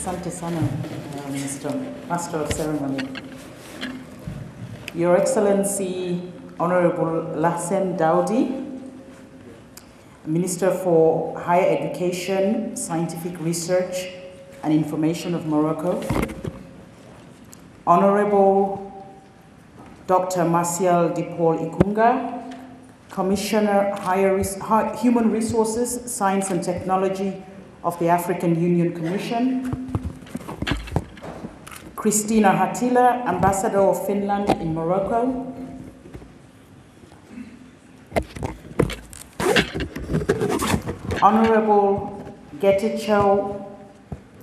Asante sana, Mr. Master of Ceremony. Your Excellency, Honorable Lassen Daudi, Minister for Higher Education, Scientific Research and Information of Morocco, Honorable Dr. Martial Dipol Ikunga, Commissioner Human Resources, Science and Technology of the African Union Commission, Christina Hatila, Ambassador of Finland in Morocco, Honorable Getachew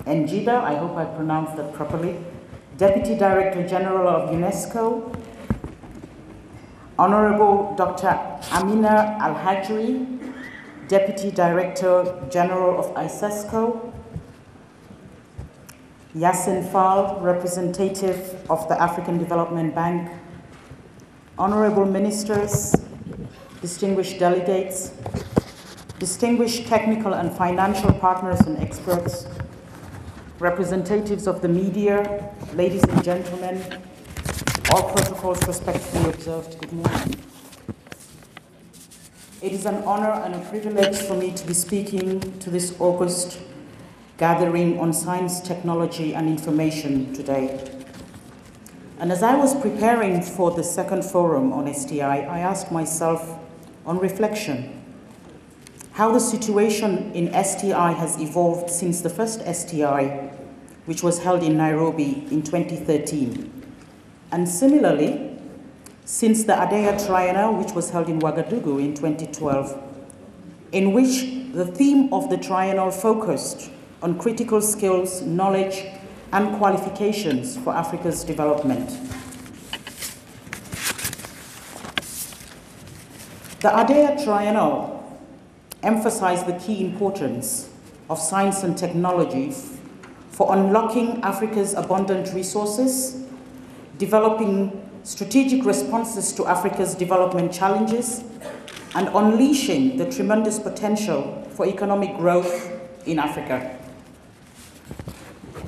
Njida, I hope I pronounced that properly, Deputy Director General of UNESCO, Honorable Dr. Amina Al-Hajri, Deputy Director General of ISESCO, Yassin Fall, representative of the African Development Bank, honorable ministers, distinguished delegates, distinguished technical and financial partners and experts, representatives of the media, ladies and gentlemen, all protocols respectfully observed, good morning. It is an honor and a privilege for me to be speaking to this August gathering on science, technology, and information today. And as I was preparing for the second forum on STI, I asked myself on reflection how the situation in STI has evolved since the first STI, which was held in Nairobi in 2013. And similarly, since the ADEA Triennial, which was held in Ouagadougou in 2012, in which the theme of the triennial focused on critical skills, knowledge, and qualifications for Africa's development. The ADEA Triennial emphasized the key importance of science and technology for unlocking Africa's abundant resources, developing strategic responses to Africa's development challenges, and unleashing the tremendous potential for economic growth in Africa.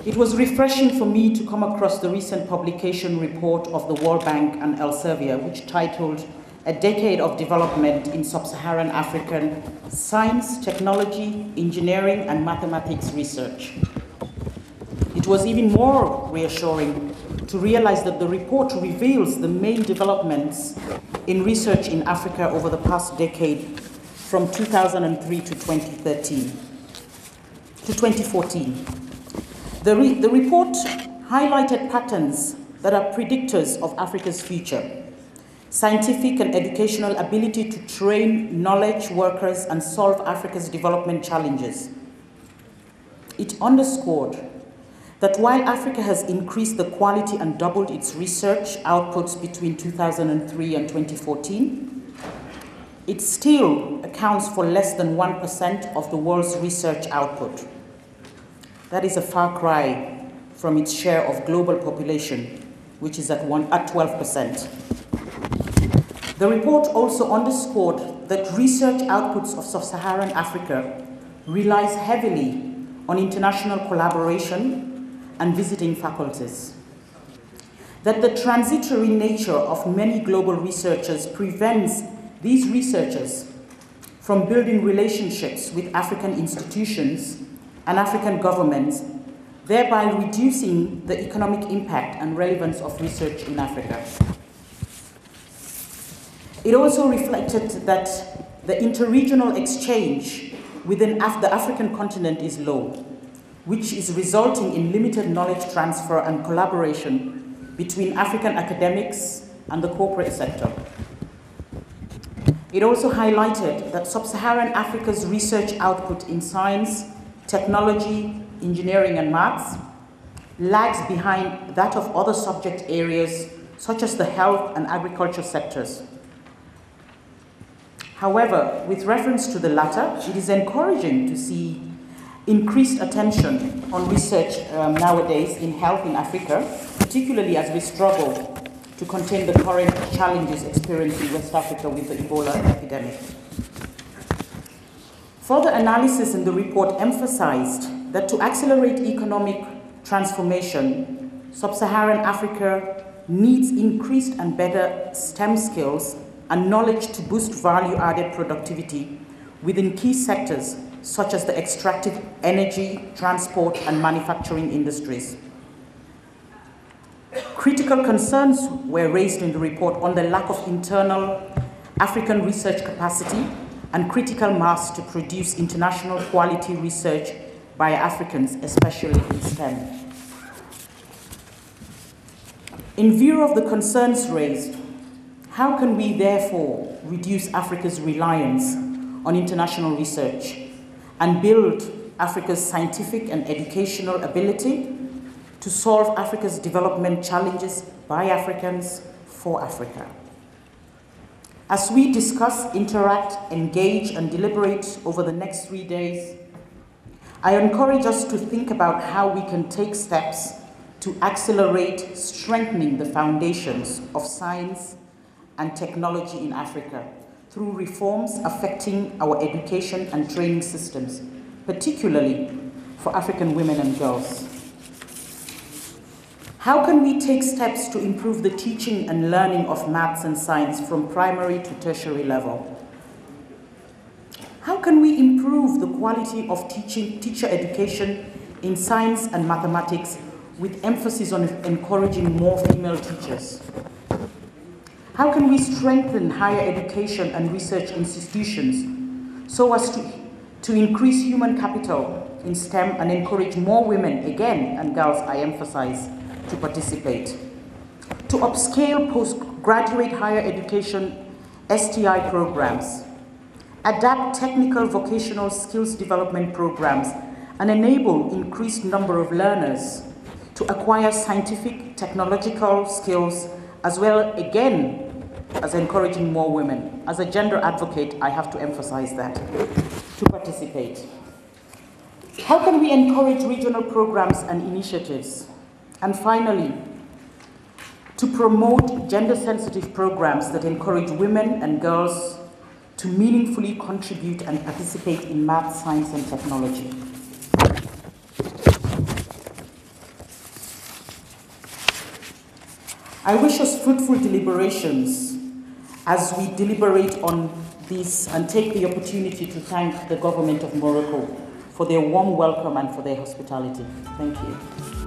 It was refreshing for me to come across the recent publication report of the World Bank and Elsevier, which titled A Decade of Development in Sub-Saharan African Science, Technology, Engineering, and Mathematics Research. It was even more reassuring to realize that the report reveals the main developments in research in Africa over the past decade from 2003 to 2014. The report highlighted patterns that are predictors of Africa's future: scientific and educational ability to train knowledge workers and solve Africa's development challenges. It underscored that while Africa has increased the quality and doubled its research outputs between 2003 and 2014, it still accounts for less than 1% of the world's research output. That is a far cry from its share of global population, which is at 12%. The report also underscored that research outputs of sub-Saharan Africa relies heavily on international collaboration and visiting faculties. That the transitory nature of many global researchers prevents these researchers from building relationships with African institutions and African governments, thereby reducing the economic impact and relevance of research in Africa. It also reflected that the interregional exchange within the African continent is low, which is resulting in limited knowledge transfer and collaboration between African academics and the corporate sector. It also highlighted that sub-Saharan Africa's research output in science, technology, engineering, and maths lags behind that of other subject areas such as the health and agriculture sectors. However, with reference to the latter, it is encouraging to see increased attention on research nowadays in health in Africa, particularly as we struggle to contain the current challenges experienced in West Africa with the Ebola epidemic. Further analysis in the report emphasized that to accelerate economic transformation, sub-Saharan Africa needs increased and better STEM skills and knowledge to boost value-added productivity within key sectors such as the extractive energy, transport, and manufacturing industries. Critical concerns were raised in the report on the lack of internal African research capacity and critical mass to produce international quality research by Africans, especially in STEM. In view of the concerns raised, how can we therefore reduce Africa's reliance on international research and build Africa's scientific and educational ability to solve Africa's development challenges by Africans for Africa? As we discuss, interact, engage, and deliberate over the next 3 days, I encourage us to think about how we can take steps to accelerate strengthening the foundations of science and technology in Africa through reforms affecting our education and training systems, particularly for African women and girls. How can we take steps to improve the teaching and learning of maths and science from primary to tertiary level? How can we improve the quality of teacher education in science and mathematics with emphasis on encouraging more female teachers? How can we strengthen higher education and research institutions so as to increase human capital in STEM and encourage more women, again, and girls, I emphasize, to participate? To upscale postgraduate higher education STI programs, adapt technical vocational skills development programs, and enable increased number of learners to acquire scientific, technological skills, as well, again, as encouraging more women. As a gender advocate, I have to emphasize that, to participate. How can we encourage regional programs and initiatives? And finally, to promote gender-sensitive programs that encourage women and girls to meaningfully contribute and participate in math, science, and technology. I wish us fruitful deliberations as we deliberate on this and take the opportunity to thank the government of Morocco for their warm welcome and for their hospitality. Thank you.